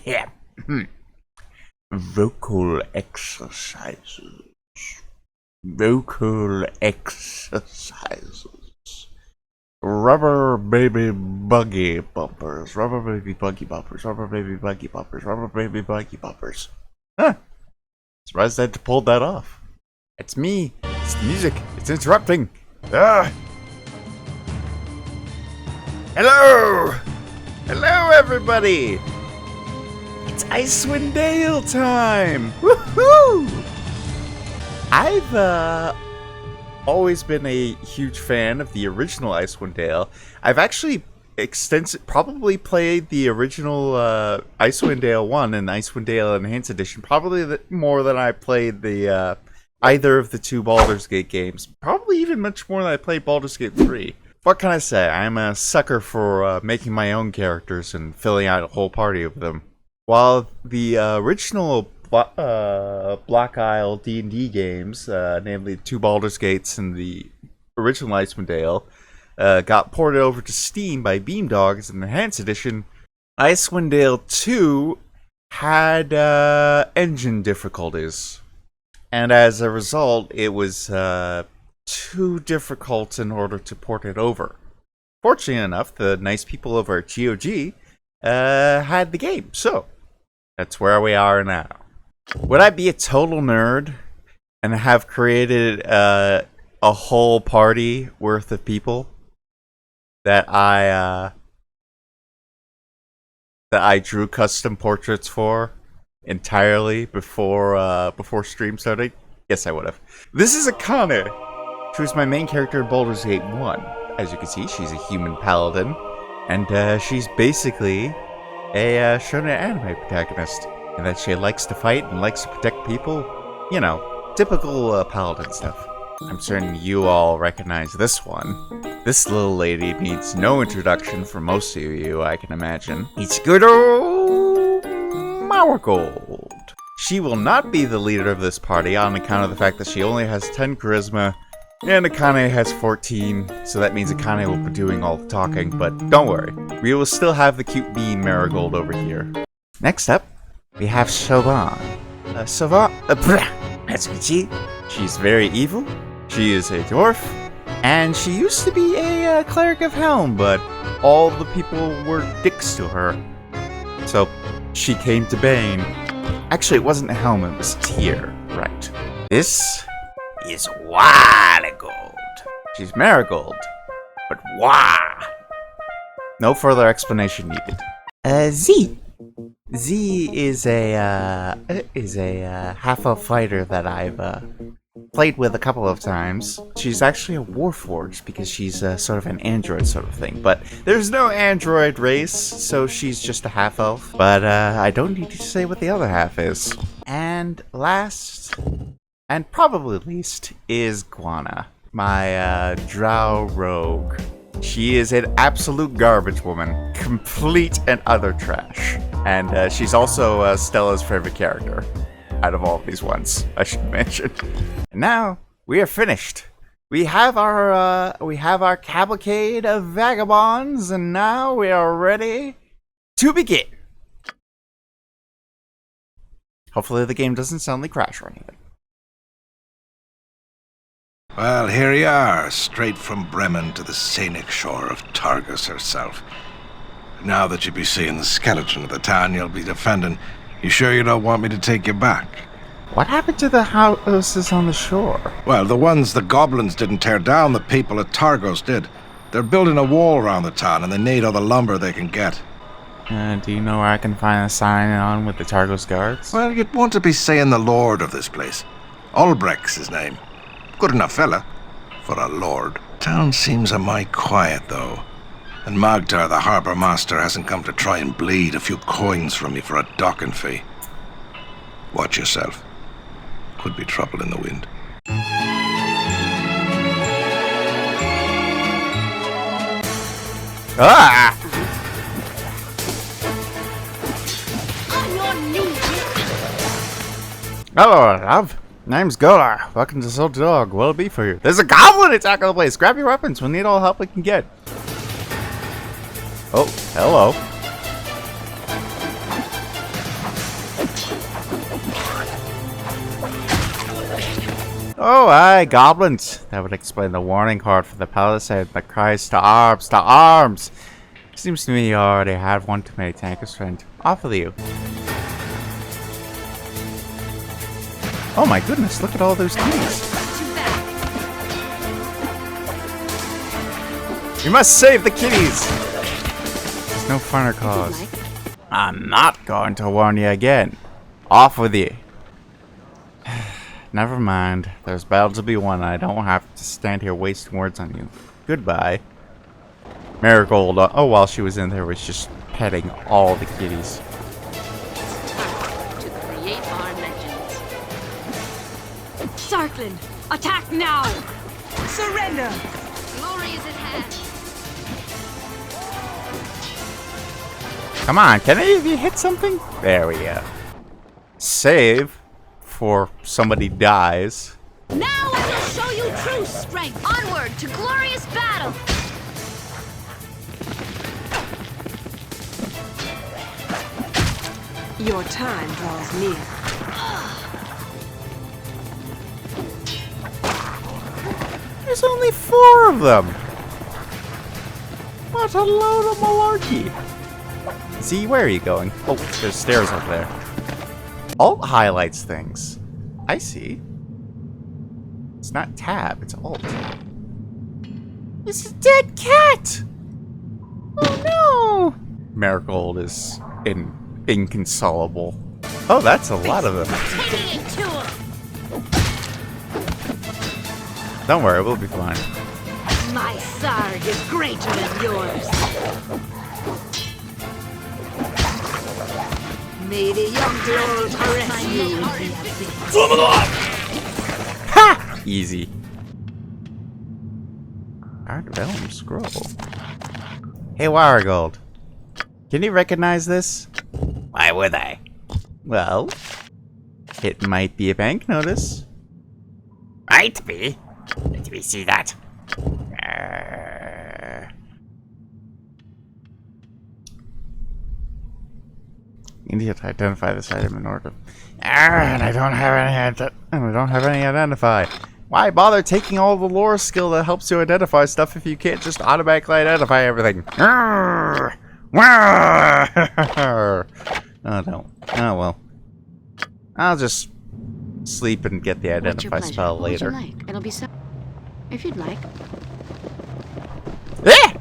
Yeah. Vocal exercises. Vocal exercises. Rubber baby buggy bumpers. Rubber baby buggy bumpers. Rubber baby buggy bumpers. Rubber baby buggy bumpers. Huh. Surprised I had to pull that off. It's me. It's the music. It's interrupting. Ah. Hello! Hello, everybody! It's Icewind Dale time! Woohoo! I've always been a huge fan of the original Icewind Dale. I've actually probably played the original Icewind Dale 1 and Icewind Dale Enhanced Edition probably more than I played the either of the two Baldur's Gate games. Probably even much more than I played Baldur's Gate 3. What can I say? I'm a sucker for making my own characters and filling out a whole party of them. While the original Black Isle D&D games, namely two Baldur's Gates and the original Icewind Dale, got ported over to Steam by Beamdog as an Enhanced Edition, Icewind Dale 2 had engine difficulties. And as a result, it was too difficult in order to port it over. Fortunately enough, the nice people over at GOG had the game, so that's where we are now. Would I be a total nerd and have created a whole party worth of people that I drew custom portraits for entirely before stream started? Yes, I would have. This is Akane. She was my main character in Baldur's Gate 1. As you can see, she's a human paladin, and she's basically a shonen anime protagonist, in that she likes to fight and likes to protect people. You know, typical paladin stuff. I'm certain you all recognize this one. This little lady needs no introduction for most of you, I can imagine. It's good old Marigold. She will not be the leader of this party on account of the fact that she only has 10 charisma, and Akane has 14, so that means Akane will be doing all the talking, but don't worry, we will still have the cute bean Marigold over here. Next up, we have Siobhan. As you can see, she's very evil, she is a dwarf, and she used to be a cleric of Helm, but all the people were dicks to her. So, she came to Bane. Actually, it wasn't Helm, it was Tyr, right. This is Marigold. She's Marigold, but why? No further explanation needed. Z is a half-elf fighter that I've played with a couple of times. She's actually a warforged because she's sort of an android sort of thing. But there's no android race, so she's just a half-elf. But I don't need to say what the other half is. And last, and probably least, is Guana, my drow rogue. She is an absolute garbage woman. Complete and utter trash. And she's also Stella's favorite character out of all of these ones, I should mention. And now, we are finished. We have our cavalcade of vagabonds, and now we are ready to begin. Hopefully the game doesn't suddenly crash or anything. Well, here you are, straight from Bremen to the scenic shore of Targus herself. Now that you be seeing the skeleton of the town you'll be defending, you sure you don't want me to take you back? What happened to the houses on the shore? Well, the ones the goblins didn't tear down, the people at Targos did. They're building a wall around the town, and they need all the lumber they can get. Do you know where I can find a sign on with the Targos guards? Well, you'd want to be saying the lord of this place. Ulbrecht's his name. Good enough fella for a lord. Town seems a mite quiet, though. And Magdar, the harbour master, hasn't come to try and bleed a few coins from me for a docking fee. Watch yourself. Could be trouble in the wind. Ah! Hello, love. Name's Golar. Welcome to Soul Dog. What'll it be for you? There's a goblin attack on the place. Grab your weapons. We'll need all help we can get. Oh, hello. Oh, aye, goblins. That would explain the warning card for the palisade that cries to arms, to arms. Seems to me you already had one too many tankers, friend. Off with you. Oh my goodness, look at all those keys. You must save the kitties! There's no finer cause. I'm not going to warn you again. Off with you. Never mind. There's battle to be won. I don't have to stand here wasting words on you. Goodbye. Marigold, oh, while she was in there, was just petting all the kitties. Sarklin, attack now! Surrender! Glory is at hand. Come on, can any of you hit something? There we go. Save for somebody dies. Now I will show you true strength. Onward to glorious battle. Your time draws near. There's only 4 of them. What a load of malarkey. Z, where are you going? Oh, there's stairs over there. Alt highlights things. I see. It's not tab, it's alt. It's a dead cat! Oh no! Marigold is inconsolable. Oh, that's a lot of them. Taking it to him. Don't worry, we'll be fine. My Sarg is greater than yours. May the young girl caress you. Ha! Easy. Art Realm Scroll. Hey, Marigold. Can you recognize this? Why would I? Well, it might be a bank notice. Might be. Let me see that. You need to identify this item in order. And I don't have any identify. Why bother taking all the lore skill that helps you identify stuff if you can't just automatically identify everything? Oh, don't. Oh well. I'll just sleep and get the identify spell later. What would you like? It'll be so. If you'd like. Ah!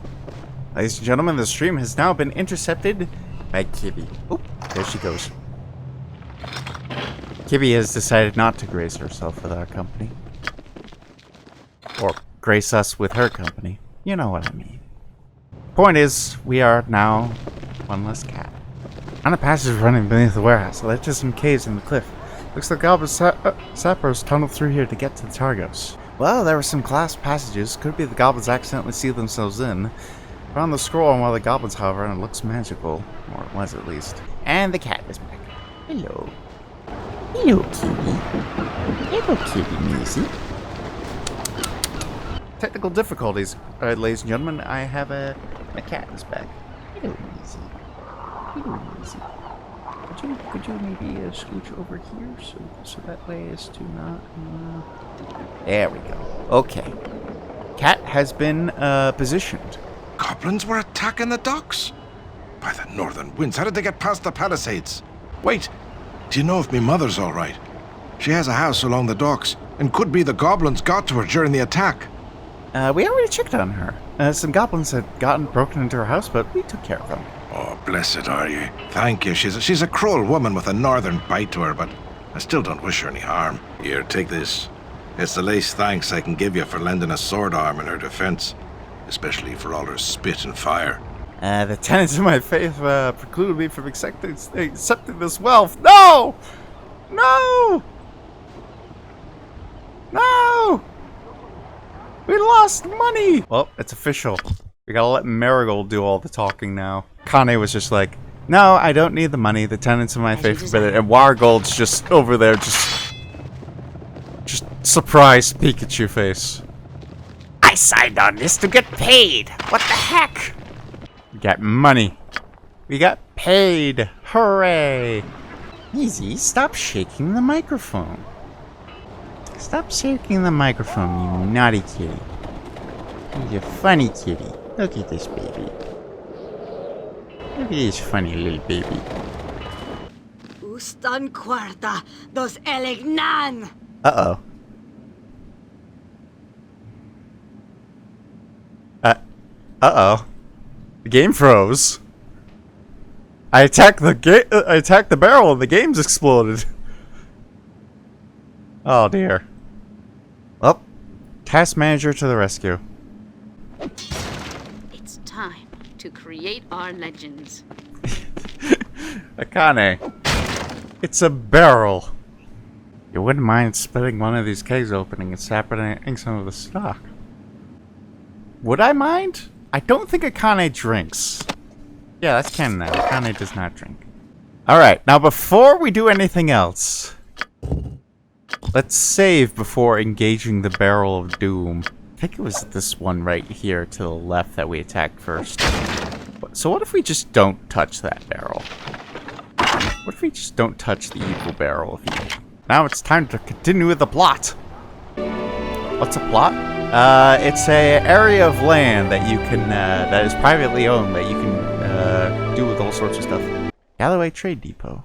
Ladies and gentlemen, the stream has now been intercepted by Kibby. Oh, there she goes. Kibby has decided not to grace herself with our company. Or grace us with her company. You know what I mean. Point is, we are now one less cat. On a passage running beneath the warehouse, led to some caves in the cliff. Looks like goblin sappers tunneled through here to get to the Targos. Well, there were some glass passages. Could be the goblins accidentally sealed themselves in. Found the scroll on one of the goblins, however, and it looks magical. Or it was, at least. And the cat is back. Hello. Hello, kitty. Hello, kitty, Maisie. Technical difficulties, ladies and gentlemen. I have my cat is back. Hello, Maisie. Hello, Maisie. Could you maybe scooch over here so that way as to not... There we go. Okay. Cat has been positioned. Goblins were attacking the docks? By the northern winds, how did they get past the palisades? Wait, do you know if me mother's all right? She has a house along the docks, and could be the goblins got to her during the attack. We already checked on her. Some goblins had broken into her house, but we took care of them. Oh, blessed are you. Thank you. She's a cruel woman with a northern bite to her, but I still don't wish her any harm. Here, take this. It's the least thanks I can give you for lending a sword arm in her defense, especially for all her spit and fire. The tenets of my faith preclude me from accepting this wealth. No! No! No! We lost money! Well, it's official. We gotta let Marigold do all the talking now. Kane was just like, no, I don't need the money. The tenets of my faith forbid it. And Wargold's just over there just... surprised Pikachu face. I signed on this to get paid. What the heck? We got money. We got paid. Hooray. Easy, stop shaking the microphone. Stop shaking the microphone, you naughty kitty. You're a funny kitty. Look at this baby. Look at this funny little baby. Ustan cuarta dos elegnan. Uh-oh. Uh-oh. The game froze. I attacked the barrel and the game's exploded. Oh dear. Well, task manager to the rescue. It's time to create our legends. Akane. It's a barrel. You wouldn't mind splitting one of these kegs opening and separating some of the stock. Would I mind? I don't think Akane drinks. Yeah, that's canon now. Akane does not drink. Alright, now before we do anything else, let's save before engaging the Barrel of Doom. I think it was this one right here to the left that we attacked first. So what if we just don't touch that barrel? What if we just don't touch the evil barrel of evil? Now it's time to continue with the plot. What's a plot? It's a area of land that you can, that is privately owned that you can, do with all sorts of stuff. Galloway Trade Depot.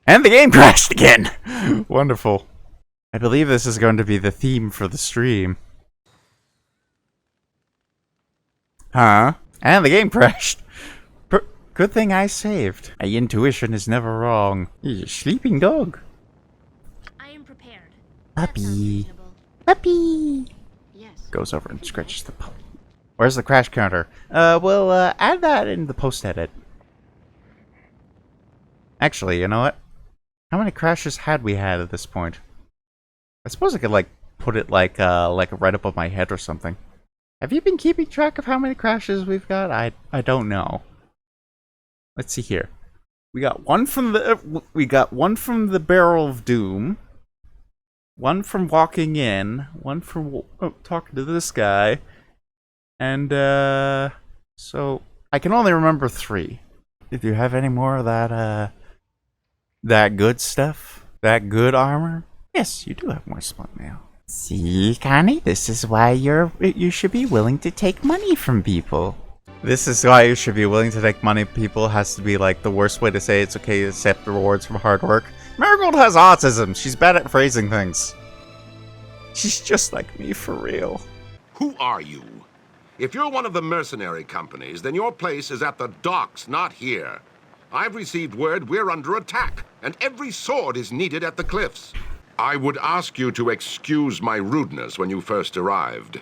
And the game crashed again! Wonderful. I believe this is going to be the theme for the stream. Huh? And the game crashed. Good thing I saved. My intuition is never wrong. He's a sleeping dog. I am prepared. Puppy. Puppy. Yes. Goes over and scratches the puppy. Where's the crash counter? We'll add that in the post-edit. Actually, you know what? How many crashes had we had at this point? I suppose I could, like, put it, like right above my head or something. Have you been keeping track of how many crashes we've got? I don't know. Let's see here. We got one from the Barrel of Doom. One from walking in. One from talking to this guy. And so I can only remember 3. If you have any more of that that good stuff, that good armor, yes, you do have more split mail. See, Connie, this is why you should be willing to take money from people. This is why you should be willing to take money from people. Has to be like the worst way to say it's okay to accept rewards from hard work. Marigold has autism. She's bad at phrasing things. She's just like me for real. Who are you? If you're one of the mercenary companies, then your place is at the docks, not here. I've received word we're under attack, and every sword is needed at the cliffs. I would ask you to excuse my rudeness when you first arrived.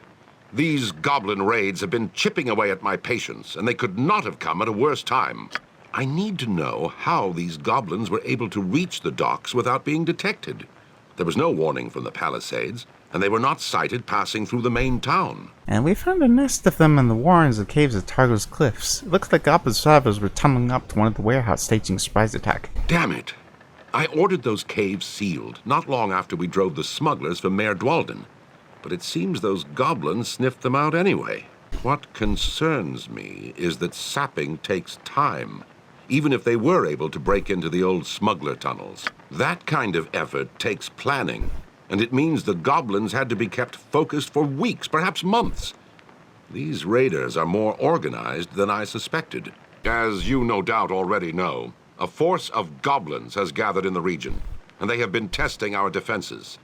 These goblin raids have been chipping away at my patience, and they could not have come at a worse time. I need to know how these goblins were able to reach the docks without being detected. There was no warning from the palisades, and they were not sighted passing through the main town. And we found a nest of them in the warrens and caves of Targo's cliffs. It looks like goblin survivors were tumbling up to one of the warehouse staging a surprise attack. Damn it! I ordered those caves sealed not long after we drove the smugglers from Mayor Dwalden. But it seems those goblins sniffed them out anyway. What concerns me is that sapping takes time, even if they were able to break into the old smuggler tunnels. That kind of effort takes planning, and it means the goblins had to be kept focused for weeks, perhaps months. These raiders are more organized than I suspected. As you no doubt already know, a force of goblins has gathered in the region, and they have been testing our defenses.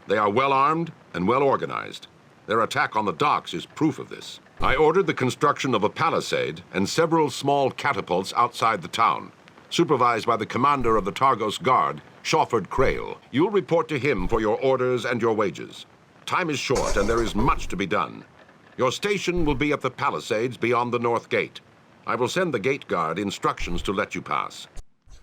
They are well armed and well organized. Their attack on the docks is proof of this. I ordered the construction of a palisade and several small catapults outside the town, supervised by the commander of the Targos Guard, Shawford Crail. You'll report to him for your orders and your wages. Time is short, and there is much to be done. Your station will be at the palisades beyond the north gate. I will send the gate guard instructions to let you pass.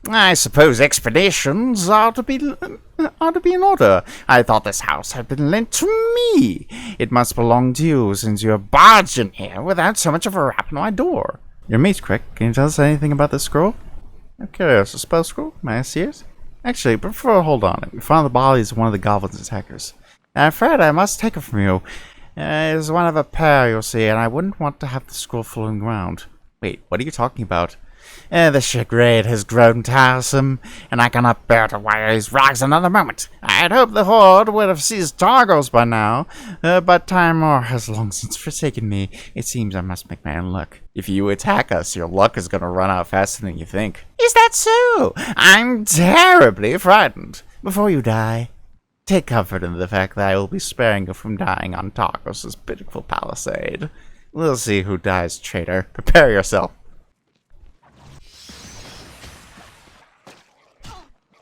I suppose expeditions are to be in order. I thought this house had been lent to me. It must belong to you, since you have barged in here without so much of a rap on my door. Your mate's quick. Can you tell us anything about this scroll? I'm curious. A spell scroll? May I see it? Actually, before I hold on it, we found the bodies of one of the goblin's attackers. I'm afraid I must take it from you. It is one of a pair, you'll see, and I wouldn't want to have the scroll floating around. Wait, what are you talking about? The charade has grown tiresome, and I cannot bear to wear these rags another moment. I'd hoped the Horde would have seized Targos by now, but Timor has long since forsaken me. It seems I must make my own luck. If you attack us, your luck is going to run out faster than you think. Is that so? I'm terribly frightened. Before you die, take comfort in the fact that I will be sparing you from dying on Targos' pitiful palisade. We'll see who dies, traitor. Prepare yourself.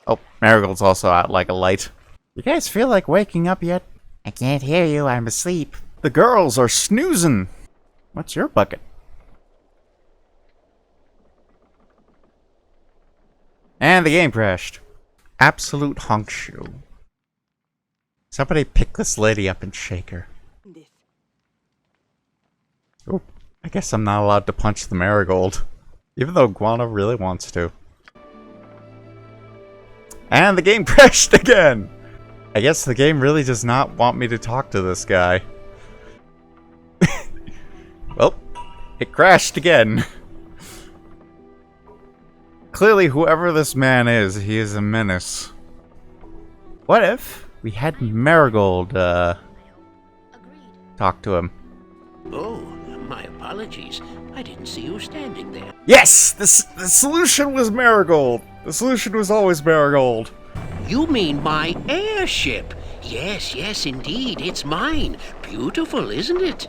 Oh, Marigold's also out like a light. You guys feel like waking up yet? I can't hear you, I'm asleep. The girls are snoozing. What's your bucket? And the game crashed. Absolute honk shoe. Somebody pick this lady up and shake her. Oh, I guess I'm not allowed to punch the marigold. Even though Guana really wants to. And the game crashed again! I guess the game really does not want me to talk to this guy. Well, it crashed again. Clearly, whoever this man is, he is a menace. What if we had Marigold, talk to him? Oh, my apologies. I didn't see you standing there. Yes! The solution was Marigold! The solution was always Marigold. You mean my airship? Yes, yes, indeed. It's mine. Beautiful, isn't it?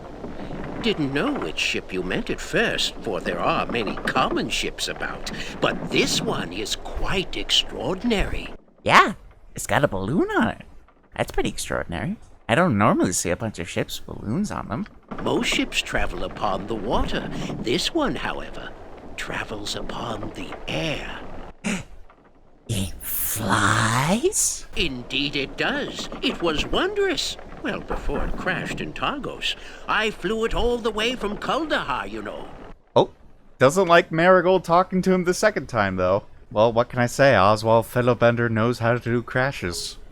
Didn't know which ship you meant at first, for there are many common ships about. But this one is quite extraordinary. Yeah, it's got a balloon on it. That's pretty extraordinary. I don't normally see a bunch of ships with balloons on them. Most ships travel upon the water. This one, however, travels upon the air. It flies? Indeed it does. It was wondrous. Well, before it crashed in Targos. I flew it all the way from Kuldahar, you know. Oh, doesn't like Marigold talking to him the second time, though. Well, what can I say? Oswald Fiddlebender knows how to do crashes.